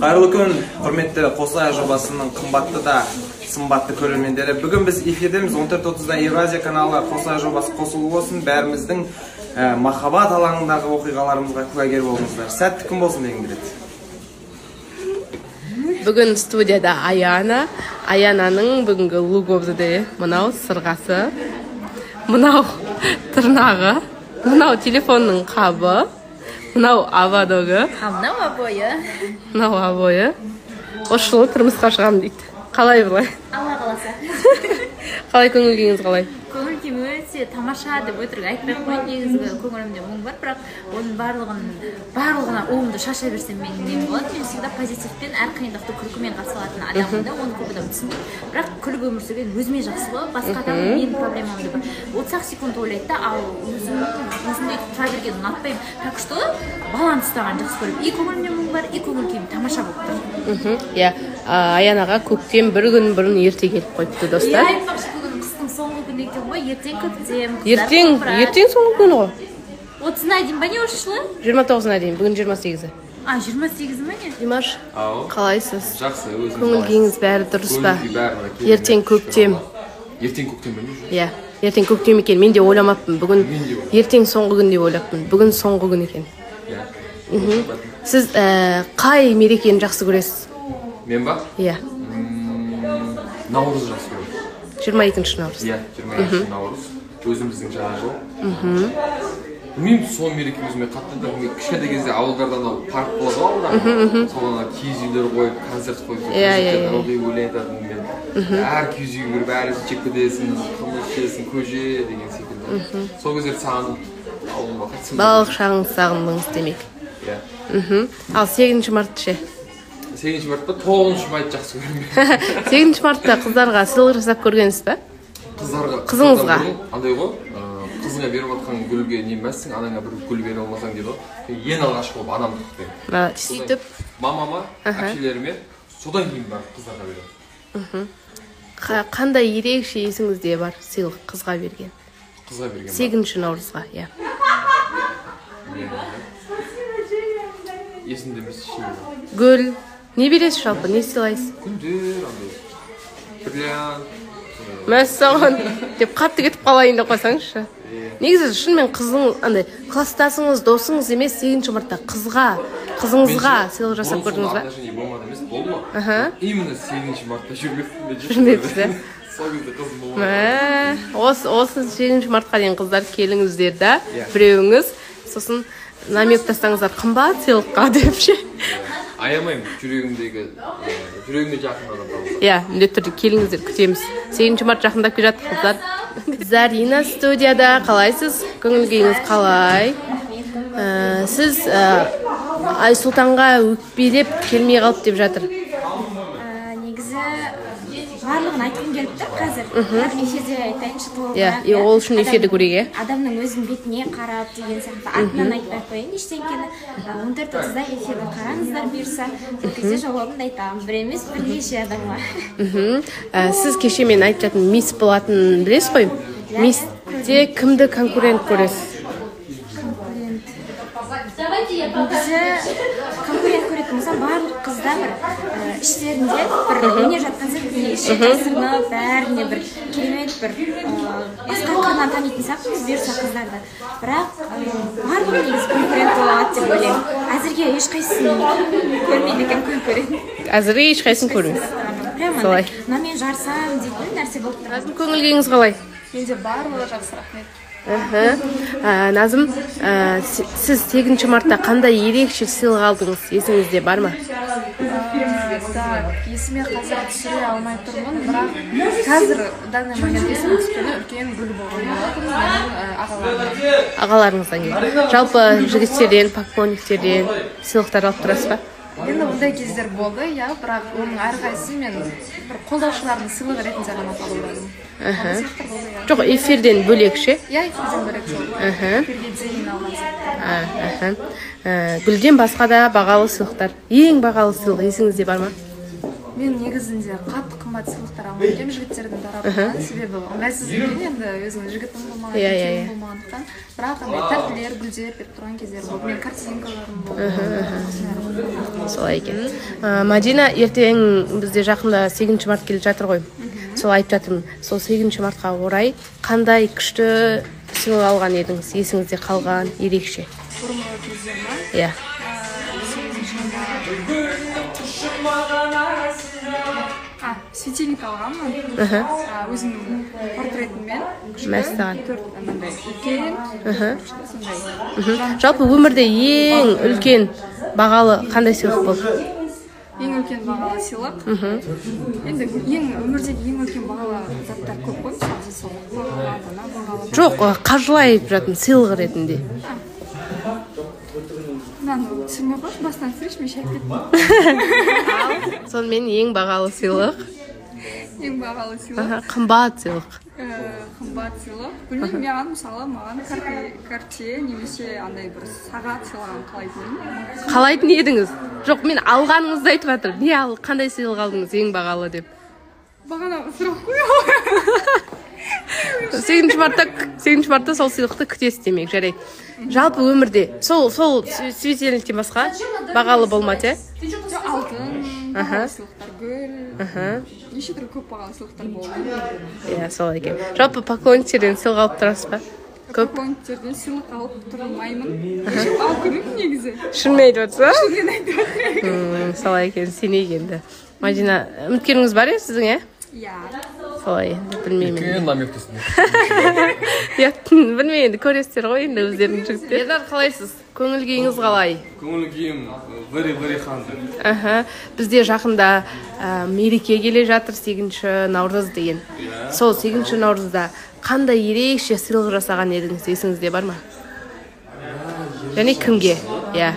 Кайырлуу күн, құрметті Қосай жобасының қымбатты да сымбатты көрермендері. Бүгін біз эфирдеміз 14:30-да Евразия каналы Қосай жобасы қосылу болсын. Бәріміздің махаббат алаңындағы оқиғаларымызға куәгер болыңыздар. Сәтті күн болсын дегім келеді. Бүгін студияда Аяна. Аянаның бүгінгі лугобзыды мынау сырғасы, мынау тырнағы, мынау телефонның қабы, мынау авадогы, мынау обойы. Осы жылы тұрмысқа шығамын дейді. Қалай бұлай? Алла қаласа. Қалай көңіл күйіңіз қалай? Көңіл күйім өте тамаша деп өтірік айтпай қойын. Негізгі көңілімде мұң бар, бірақ оның барлығына оңды шаша берсем менің нем болады. Мен всегда позитивпен, әр қиындықты күлкімен қарсы алатын адаммын да, оны көп адам түсінбейді. Бірақ күліп өмір сүрген өзіме жақсы ғой, басқа адам менің проблемамды бір 30 секунд ойлайды да, ал өзімде тұра берген ұнатпаймын. Так что баланс ұстаған жақсы көріп, и көңілімде мұң бар, и көңіл күйім тамаша болып тұр. Иә, Аянаға көктем бір күн бұрын ерте келіп қойыпты достар. Иә, айтпақшы бүгін қыстың соңғы күні екен ғой, ертең көктем. Ертең соңғы күні ғой. 30-на дейін ба не осы жылы? 29-на дейін, бүгін 28-і. 28-і ма не? Димаш, қалайсыз? Жақсы, өзіңіз көңіл күйіңіз бәрі дұрыс па? Ертең көктем. Ертең көктем бе? Иә, ертең көктем екен. Мен де ойламаппын. Бүгін ертең соңғы күн деп ойлаппын. Бүгін соңғы күн екен. Сіз қай мерекені жақсы көресіз? Мен ба? Иә. Наурыз жақсы көрем. 22-ші наурыз. Иә, 22-ші наурыз. Өзіміздің жаңа жыл. Мен сол мереке өзіме қатты да, кішкентай кезде ауылдарда анау парк болады ғой ауылда. Сол киіз үйлер қойып, концерт қойып, өлең айтатын мен. Әр киіз үйге кіріп, бәрі жеп кетесің, қымыз ішесің, көже деген секілді. Сол кездерді сағынып ауылыма қатысым. Балалық шағыңыз сағындыңыз демек. Иә. Ал 8 мартты ше? 8 март па? 9 мартты жақсы көремін. 8 мартта қыздарға сыйлық жасап көргенсіз ба? Қызыңызға? Андай ғой, қызыңа беріп отқан гүлге не емессің, анаңа бір гүл бере алмасаң дейді ғой. Ең алғашқы болып анамды құттықтаймын. Сөйтіп? Мамама, әпшелеріме, содан кейін барып қыздарға беремін. Қандай ерекше есіңізде бар сыйлық қызға берген? Қызға берген ба? 8 наурызға, иә. Есімде емес шейін. Гүл. Не бересіз жалпы, не сыйлайсыз? Гүлдер, андай. Бриллиант. Мәссаған деп қатты кетіп қалайын деп қойсаңызшы. Негізі шынымен қызың, андай, класстасыңыз, досыңыз емес 8 мартта қызыңызға сыйлық жасап көрдіңіз ба? Отношение болмады емес, болды ма? Именно 8 мартта жүрмеппін. Жүрмепсіз, сол кезде қызым болмады. Осы 8 мартқа дейін қыздар келіңіздер да, біреуіңіз, сосын намек тастаңыздар қымбат сыйлыққа деп ше. Аямаймын, жүрегімде жақын адам табылды. Иә, міндетті түрде келіңіздер, күтеміз. 8 март жақындап келе жатыр қыздар. Зарина студияда, қалайсыз? Көңіл күйіңіз қалай? Сіз Айсұлтанға өкпелеп келмей қалып деп жатыр. Негізі барлығын айтқым келіп тұр қазір. Бірақ эфирде айтайыншы толығырақ. Иә, ол үшін эфирді көрейік, иә? Адамның өзінің бетіне қарап деген сияқты атынан айтпай қойын ештеңкені. 14:30-да эфирді қараңыздар бұйырса, сол кезде жауабымды айтамын. Бір емес, бірнеше адамға. Сіз кеше мен айтып жатырмын, мисс болатынын білесіз ғой? Миссте кімді конкурент көресіз? Негізі конкурент көретін болсам, барлық қыздар бір іштерінде бір өнер жатқан сияқты іші жасырынып, бәріне бір керемет бір басқа қырынан танитын сияқтымыз бұйырса қыздарды. Бірақ барлығы негізі конкурент болады деп ойлаймын. Әзірге ешқайсысын көрмейді екен конкурент. Әзірге ешқайсысын көрмейсіз. Прямо мынамен жарсам дейтін нәрсе болып тұр. Назым, көңіл күйіңіз қалай? Менде барлығы жақсы, рахмет. Назым, сіз 8 мартта қандай ерекше сыйлық алдыңыз? Есіңізде бар ма? Есіме қазір түсіре алмай тұрмын, бірақ қазір данный момент есіме түскені үлкен гүл болған болатын ағаларыңыздан кейін. Жалпы жігіттерден, поклонниктерден сыйлықтар алып тұрасыз ба? Енді ондай кездер болды, иә, бірақ оның әрқайсысын мен бір қолдаушылардың сыйлығы ретінде ғана қабылдадым. Жоқ, эфирден бөлек ше? Иә, эфирден бөлек сол. Эфирге дейін алған. Гүлден басқа да бағалы сыйлықтар. Ең бағалы сыйлық есіңізде бар ма? мен негізінде қатты қымбат сыйлықтар алмаймын деймін жігіттердің тарапынан, себебі ыңғайсыз екен енді өзінің жігітім болмаған, күйеуім болмағандықтан, бірақ андай тәттілер, гүлдер беріп тұрған кездер болды, мен картинкаларым болды. Солай екен. Мадина, ертең бізде жақында 8 март келе жатыр ғой. Сол айтып жатырмын. Сол 8 мартқа орай қандай күшті сыйлық алған едіңіз, есіңізде қалған ерекше? Бұрынғы кезде ма? Иә. Светильник алғанмын. Өзімнің портретіммен. Мәссаған. 4 андай үлкен. Сондай. Жалпы өмірде ең үлкен бағалы қандай сыйлық болды? Ең үлкен бағалы сыйлық. Енді өмірдегі ең үлкен бағалы заттар көп қой, мысалы сол бағалы, ана бағалы. Жоқ, қаржылай жатырмын сыйлық ретінде. Мынаны түсірмей қойшы, бастан түсірші, мен шайып кеттім. Сонымен ең бағалы сыйлық. Ең бағалы сыйлық. Қымбат сыйлық. Қымбат сыйлық. Білмеймін, маған мысалы, маған карте немесе андай бір сағат сыйлаған қалайтын. Қалайтын едіңіз? Жоқ, мен алғаныңызды айтып жатырмын. Не қандай сыйлық алдыңыз ең бағалы деп? Бағана сұрақ қой. 8 мартта сол сыйлықты күтесіз демек, жарайды. Жалпы өмірде сол светильниктен басқа бағалы болмады, е? Алтын, бағалы сыйлықтар, гүл, неше түрлі көп бағалы сыйлықтар болды. Иә, солай екен. Жалпы поклонниктерден сыйлық алып тұрасыз ба? Поклонниктерден сыйлық алып тұрмаймын. Алып көрмеймін негізі. Шынымен айтып отырсыз ба? Шынымен айтып отырмын. Солай екен, сенейік енді. Мадина, үміткеріңіз бар е сіздің, е? Иә. Солай, білмеймін. Үлкен намектесін. Білмеймін, енді көресіздер ғой енді өздерінің жігіттер. Ердар, қалайсыз? Көңіл күйіңіз қалай? Көңіл күйім very ханды. Бізде жақында мереке келе жатыр, 8 наурыз деген. Сол 8 наурызда қандай ерекше сыйлық жасаған едіңіз, есіңізде бар ма? Және кімге? Иә.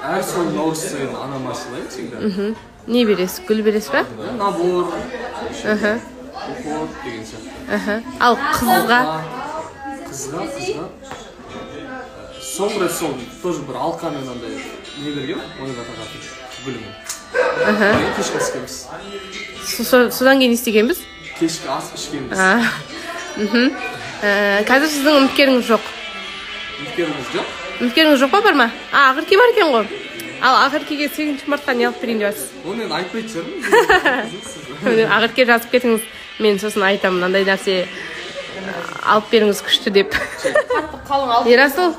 Әр сол наурыз сайын анама сыйлаймын всегда. Не бересіз? Гүл бересіз ба? Набор, уход деген сияқты. Ал қызға? Қызға соңғы рет сол тоже бір алқамен андай не берген, ойға тағатын гүлімен. Кешкі ас ішкенбіз. Содан кейін істегенбіз? Кешкі ас ішкенбіз. Қазір сіздің үміткеріңіз жоқ? Үміткеріңіз жоқ? Үміткеріңіз жоқ па, бар ма? Ақерке бар екен ғой. Ал Ақеркеге 8 мартқа не алып берейін деп жатсыз? Оны енді айтпайды шығармын. Ақерке жазып кетіңіз, мен сосын айтамын, андай нәрсе алып беріңіз күшті деп. Ерасыл,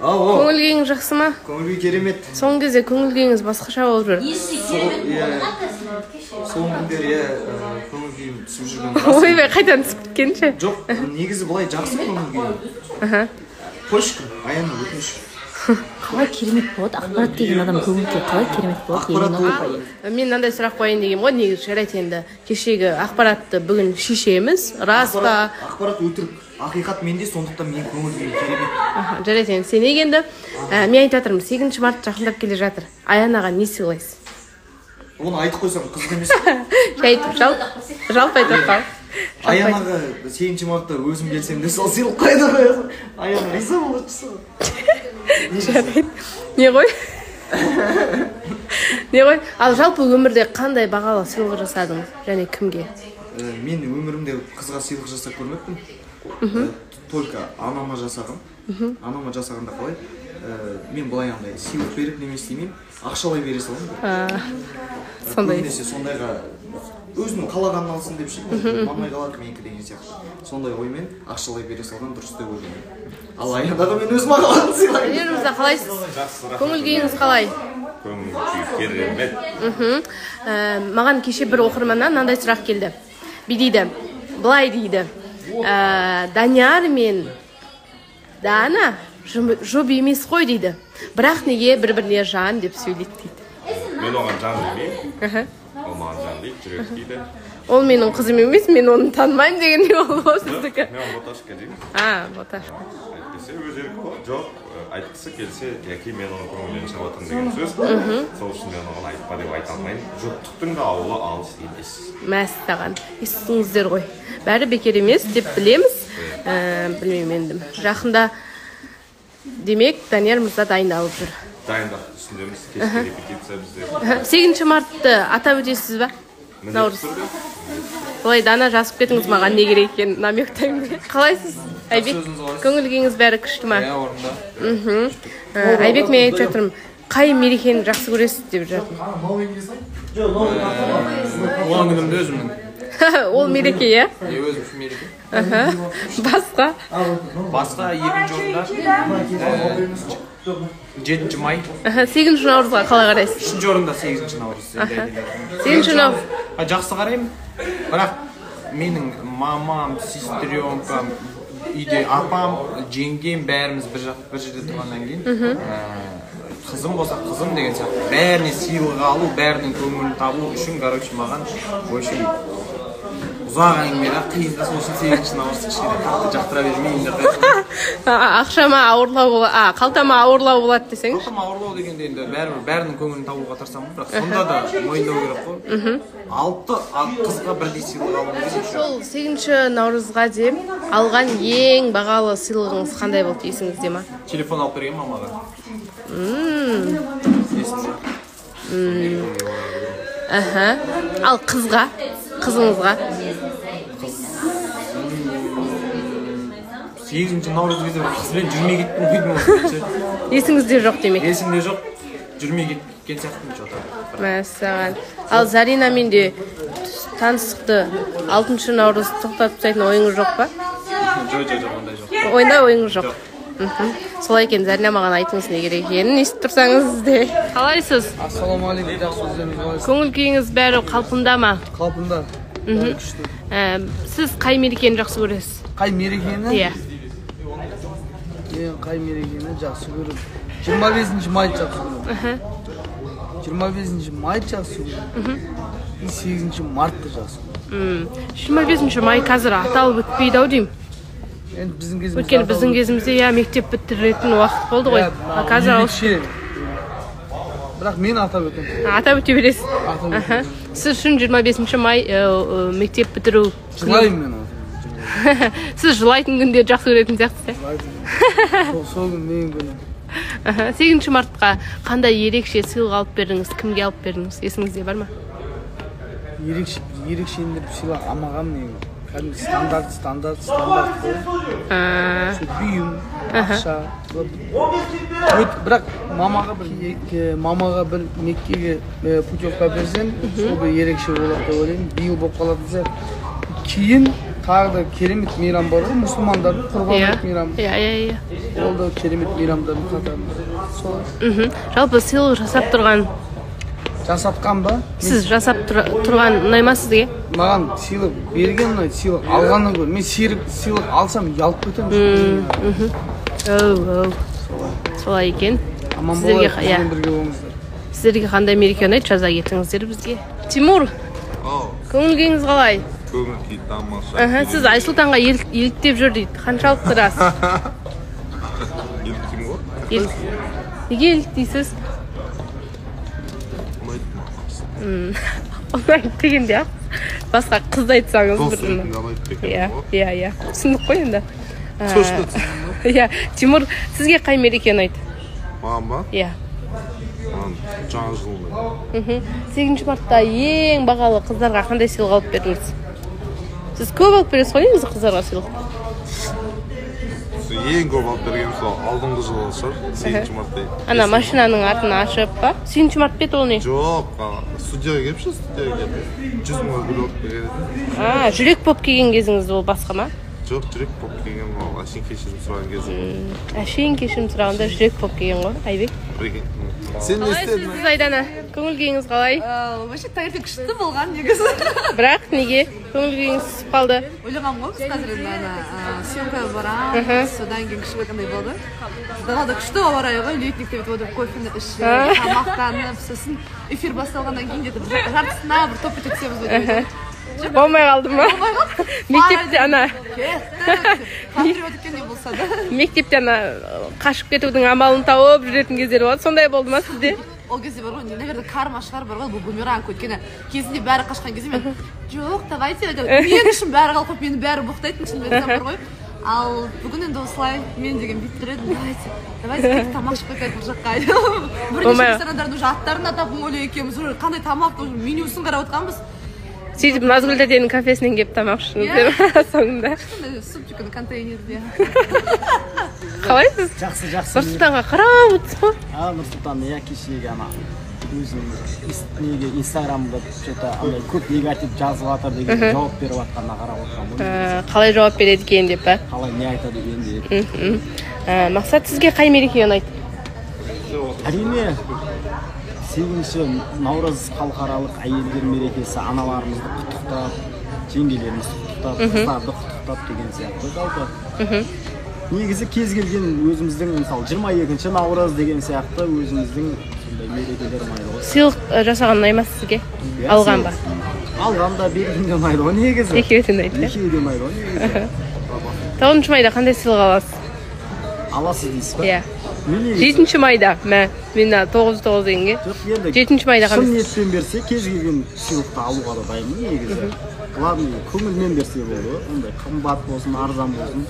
көңіл күйіңіз жақсы ма? Көңіл күй керемет. Соңғы кезде көңіл күйіңіз басқаша болып жүр. Соңғы күндері көңіл күйім түсіп жүрген. Ойбай, қайдан түсіп кеткенше? Жоқ, негізі былай жақсы көңіл күйім. Қойшы күн, Аяна өтініш. Қалай керемет болады, ақпарат деген адам көңілге қалай керемет болады? Мен мынандай сұрақ қояйын деген ғой, негізі жарайды енді. Кешегі ақпаратты бүгін шешеміз, рас па? Ақпарат өтірік, ақиқат менде, сондықтан мен көңіл күйім керемет. Жарайды енді, сенек енді. Мен айтып жатырмын, 8 март жақындап келе жатыр. Аянаға не сыйлайсыз? Оны айтып қойсам қызық емес. Жалпы айтып қал. Аянаға 8 мартта өзім келсем де сол сыйлық қайда қоясың? Аяна риза болашысы ғой. Не ғой? Не ғой? Ал жалпы өмірде қандай бағалы сыйлық жасадыңыз және кімге? Мен өмірімде қызға сыйлық жасап көрмеппін. Только анама жасағым. Анама жасағанда қалай? Мен былай андай сыйлық беріп неме істемеймін, ақшалай бере саламын. Сондай. Көбінесе сондайға өзінің қалағанын алсын деп ше, мамай қалады менікі деген сияқты. Сондай оймен ақшалай бере салған дұрыс деп ойлаймын. Ал Аянаға мен өзім қалағанын сыйлаймын. Өнеріңізде қалайсыз? Көңіл күйіңіз қалай? Көңіл күй керемет. Маған кеше бір оқырманнан мынандай сұрақ келді. Дейді, былай дейді. Данияр мен Дана жұп емес қой дейді. Бірақ неге бір-біріне жан деп сөйлейді дейді. Мен оған жан демеймін. Ол маған жан дейді, жүрек дейді. Ол менің қызым емес, мен оны танымаймын деген не ол сіздікі? Мен Боташка деймін. Боташка. Әйтпесе өз еркі ғой. Жоқ, айтқысы келсе, яки мен оның көңілінен шығатын деген сөз. Сол үшін мен оған айтпа деп айта алмаймын. Жұптықтың да ауылы алыс емес. Мәссаған, естіңіздер ғой. Бәрі бекер емес деп білеміз. Білмеймін енді. Жақында демек Данияр мырза дайындалып жүр. Дайындап үстіндеміз, кешке репетиция бізде. 8 мартты атап өтесіз ба? Наурыз. Былай дана жазып кетіңіз маған не керек екен намектаймын. Қалайсыз? Айбек, көңіл күйіңіз бәрі күшті ма? Иә, орында. Айбек, мен айтып жатырмын, қай мерекені жақсы көресіз деп жатырмын. Туған күнімді өзімнің. Ол мереке, иә? Өзім үшін мереке. Басқа? Басқа екінші орында 7 май. 8 наурызға қалай қарайсыз? 3-ші орында 8-ші наурыз. 8 наурыз. Жақсы қараймын. Бірақ менің мамам, сестренкам, үйде апам, жеңгем бәріміз бір жерде тұрғаннан кейін қызым болса қызым деген сияқты бәріне сыйлық алу, бәрінің көңілін табу үшін, короче, маған очень ұзақ әңгіме қиын да, сол үшін 8-ші наурыз кішкене қатты жақтыра бермеймін деп. Ақшама ауырлау болады, қалтама ауырлау болады десеңіз? Қалтама ауырлау дегенде енді бәрінің көңілін табуға тырысамын, бірақ сонда да мойындау керек қой. 6 қызға бірдей сыйлық алу керек. Сол 8-ші наурызға деп алған ең бағалы сыйлығыңыз қандай болды есіңізде ма? Телефон алып берген мамаға. Ал қызға, қызыңызға? 8-ші наурыз кезде қызбен жүрмей кеттім қойдым. Есіңізде жоқ демек? Есімде жоқ, жүрмей кеткен сияқтымын что-то. Мәссаған. Ал Заринамен де таныстықты 6-ші наурыз тоқтатып тастайтын ойыңыз жоқ па? Жоқ, ондай жоқ. Ойында ойыңыз жоқ. Солай екен, Зарина маған айтыңыз не керек екенін естіп тұрсаңыз де. Қалайсыз? Ассалаумағалейкум, жақсы өздеріңіз қалайсыз? Көңіл күйіңіз бәрі қалпында ма? Қалпында. Сіз қай мерекені жақсы көресіз? Қай мерекені? Иә. Мен қай мерекені жақсы көрем? 25-ші майды жақсы көрем. 25-ші майды жақсы көрем. 8-ші мартты жақсы көрем. 25-ші май қазір аталып өтпейді ау деймін. Енді біздің кезімізде өйткені біздің кезімізде мектеп бітіретін уақыт болды ғой. Қазір ерекше. Бірақ мен атап өтемін. Атап өте бересіз. Сіз үшін 25-ші май мектеп бітіру. Жылаймын мен. Сіз жылайтын күнде жақсы көретін сияқтысыз. Сол күн менің күнім. 8-ші мартқа қандай ерекше сыйлық алып бердіңіз, кімге алып бердіңіз, есіңізде бар ма? Ерекшелендіріп сыйлық амағам не? Кәдімгі стандарт қой. Бүйім, ақша. Бірақ мамаға бір Меккеге путевка берсем, сол бір ерекше болады деп ойлаймын. Биыл болып қалатын сияқты. Кейін тағы да керемет мейрам бар ғой, мұсылмандардың құрбан айт мейрамы. Иә. Ол да керемет мейрамдардың қатарында. Солай. Жалпы сыйлық жасап тұрған. Жасатқан ба? Сіз жасап тұрған ұнай сізге? Маған сыйлық берген ұнайды, сыйлық алғаннан гөрі. Мен сыйлық алсам ұялып кетемін. Солай екен. Аман болайық, бізбен бірге болыңыздар. Сіздерге қандай мереке ұнайды, жаза кетіңіздер бізге. Тимур, көңіл күйіңіз қалай? Көңіл күй тамаша. Сіз Айсұлтанға еліктеп жүр дейді. Қаншалықты рас? Еліктеймін ғой? Неге еліктейсіз? Ұнайды дегенде басқа қызды айтсаңыз иә түсіндік қой енді. Тимур, сізге қай мереке ұнайды? Маған ба? Иә. Маған жаңа жыл ұнайды. 8-ші мартта ең бағалы қыздарға қандай сыйлық алып бердіңіз? Сіз көп алып бересіз ғой негізі қыздарға сыйлық? Ең көп алып берген сол алдыңғы жылы шығар, 8-ші мартта. Ана машинаның атын ашып па? 8-ші март бет ол не? Жоқ, студияға келіп ше, студияға келіп 100 мың гүл алып берген. Жүрек боп келген кезіңіз ол басқа ма? Жоқ, жүрек боп келген ол әшейін кешірім сұраған кезі. Әшейін кешірім сұрағанда жүрек боп келген ғой, Айбек. Сен не істедің? Сіз Айдана, көңіл күйіңіз қалай? Вообще таңертең күшті болған негізі. Бірақ неге? Көңіл күйіңіз түсіп қалды? Ойлағам ғой, біз қазір съемкаға барамыз, содан кейін күшті қандай болды. Далада күшті ауа райы ғой, летникте өтіп кофені ішіп, тамақтанып, сосын эфир басталғаннан кейін где-то жартысына бір топ ете түсеміз ғой. Болмай қалды ма? Мектепте ана патриот екен не болса да. Мектепте ана қашып кетудің амалын тауып жүретін кездер болады. Сондай болды ма сізде? Ол кезде бар ғой, наверное, кармашылар бар ғой, бұл бумеранг өйткені кезінде бәрі қашқан кезде мен жоқ, давайте, мен үшін бәрі қалқып, мені бәрі боқтайтын шын айтсам бар ғой. Ал бүгін енді осылай мен деген бүйтіп едім, давайте тамақ ішіп кетейік бұл жаққа. Бірнеше ресторандардың уже аттарын атап Моля екеуміз уже қандай тамақты уже менюсын қарап отқанбыз. Сөйтіп Назгүл тәтенің кафесінен келіп тамақ ішіңіздер соңында. Супчиканы контейнерде. Қалайсыз? Жақсы. Нұрсұлтанға қарап отырсыз ғой? Нұрсұлтан кешегі ана өзінің неге инстаграмда что-то андай көп негатив жазып жатыр деген жауап беріп жатқанына қарап отырмын. Қалай жауап береді екен деп па? Қалай не айтады екен деп. Мақсат, сізге қай мереке ұнайды? Әрине 8-ші наурыз халықаралық әйелдер мерекесі, аналарымызды құттықтап, жеңгелерімізді құттықтап, қыздарды құттықтап деген сияқты жалпы. Негізі кез келген өзіміздің мысалы 22-ші наурыз деген сияқты өзіміздің сондай мерекелер ұнайды ғой. Сыйлық жасаған ұнайды ма сізге? Алған ба? Алған да берген де ұнайды ғой негізі. Екеуі де ұнайды. Екеуі де ұнайды ғой негізі. 9 майда қандай сыйлық аласыз? Аласыз дейсіз ба? Иә. 7 майда, мен 9 дегенге. 7 майда қандай? Шын ниетпен берсе, кез келген сыйлықты алуға да дайынмын негізі. Ладно, көңілмен берсе болды. Ондай қымбат болсын, арзан болсын.